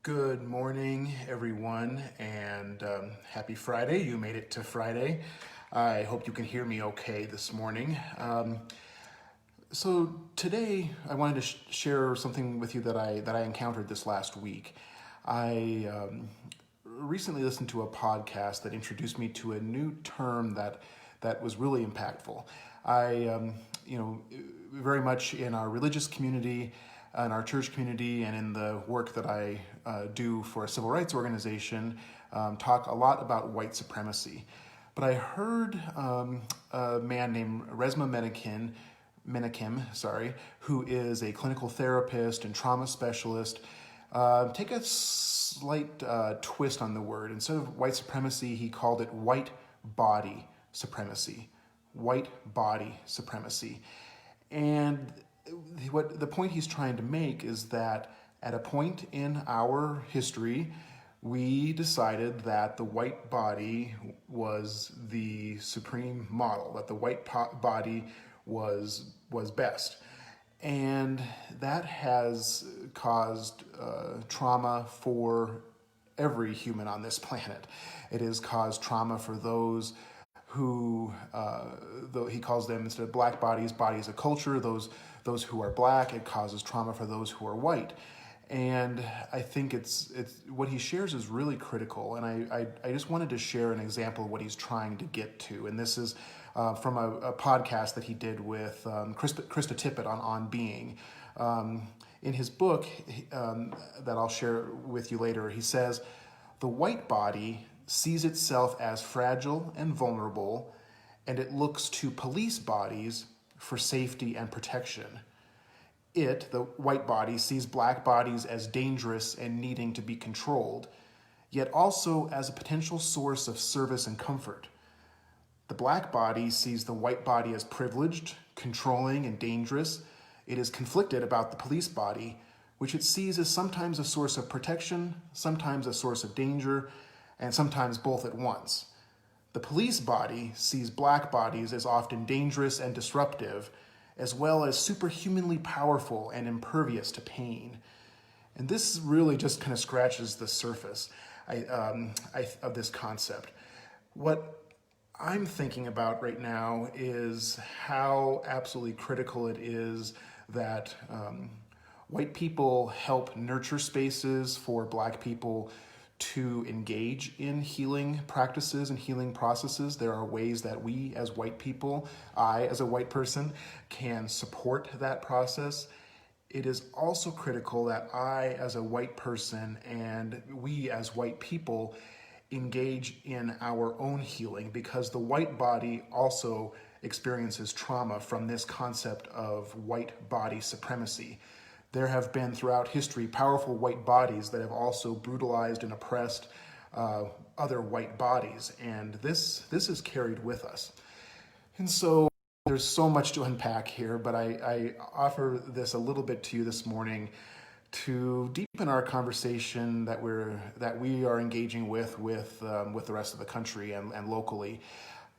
Good morning, everyone, and happy Friday. You made it to Friday. I hope you can hear me okay this morning. So today I wanted to share something with you that I encountered this last week. I recently listened to a podcast that introduced me to a new term that was really impactful. Very much in our religious community, in our church community, and in the work that I do for a civil rights organization, talk a lot about white supremacy. But I heard a man named Resmaa Menakem, who is a clinical therapist and trauma specialist, take a slight twist on the word. Instead of white supremacy, he called it white body supremacy. White body supremacy. And what the point he's trying to make is that at a point in our history, we decided that the white body was the supreme model, that the white body was best. And that has caused trauma for every human on this planet. It has caused trauma for those who, though he calls them, instead of black bodies of culture, those who are black. It causes trauma for those who are white. And I think it's what he shares is really critical. And I just wanted to share an example of what he's trying to get to. And this is from a podcast that he did with Krista Tippett on being. In his book that I'll share with you later, he says, "The white body sees itself as fragile and vulnerable, and it looks to police bodies for safety and protection. It, the white body, sees black bodies as dangerous and needing to be controlled, yet also as a potential source of service and comfort. The black body sees the white body as privileged, controlling, and dangerous. It is conflicted about the police body, which it sees as sometimes a source of protection, sometimes a source of danger, and sometimes both at once. The police body sees black bodies as often dangerous and disruptive, as well as superhumanly powerful and impervious to pain." And this really just kind of scratches the surface of this concept. What I'm thinking about right now is how absolutely critical it is that white people help nurture spaces for black people to engage in healing practices and healing processes. There are ways that we as white people, I as a white person, can support that process. It is also critical that I as a white person and we as white people engage in our own healing, because the white body also experiences trauma from this concept of white body supremacy. There have been throughout history powerful white bodies that have also brutalized and oppressed other white bodies, and this is carried with us. And so there's so much to unpack here, but I offer this a little bit to you this morning to deepen our conversation that we are engaging with the rest of the country and locally.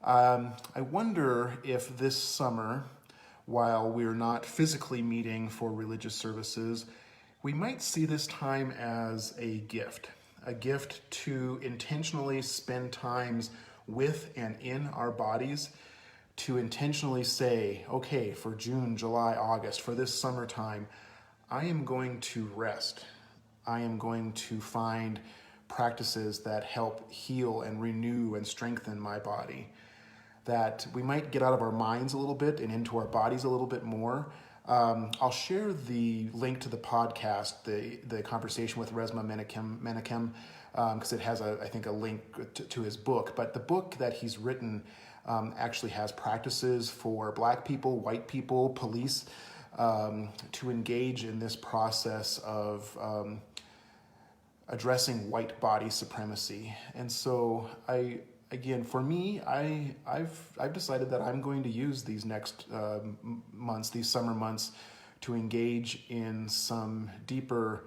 I wonder if this summer, while we're not physically meeting for religious services, we might see this time as a gift to intentionally spend times with and in our bodies, to intentionally say, okay, for June, July, August, for this summertime, I am going to rest. I am going to find practices that help heal and renew and strengthen my body. That we might get out of our minds a little bit and into our bodies a little bit more. I'll share the link to the podcast, the conversation with Resmaa Menakem, because it has, I think, a link to his book. But the book that he's written actually has practices for black people, white people, police, to engage in this process of addressing white body supremacy. And so Again, for me, I've decided that I'm going to use these next months, these summer months, to engage in some deeper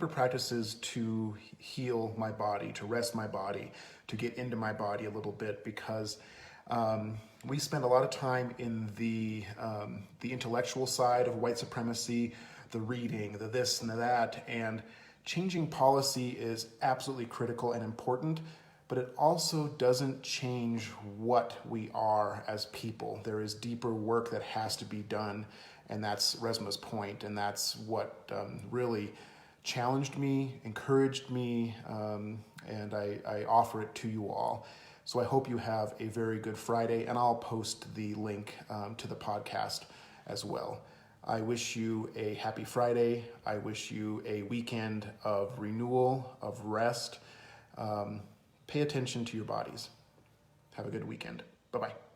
practices to heal my body, to rest my body, to get into my body a little bit, because we spend a lot of time in the intellectual side of white supremacy, the reading, the this and the that. And changing policy is absolutely critical and important, but it also doesn't change what we are as people. There is deeper work that has to be done, and that's Resma's point, and that's what really challenged me, encouraged me, and I offer it to you all. So I hope you have a very good Friday, and I'll post the link to the podcast as well. I wish you a happy Friday. I wish you a weekend of renewal, of rest. Pay attention to your bodies. Have a good weekend. Bye-bye.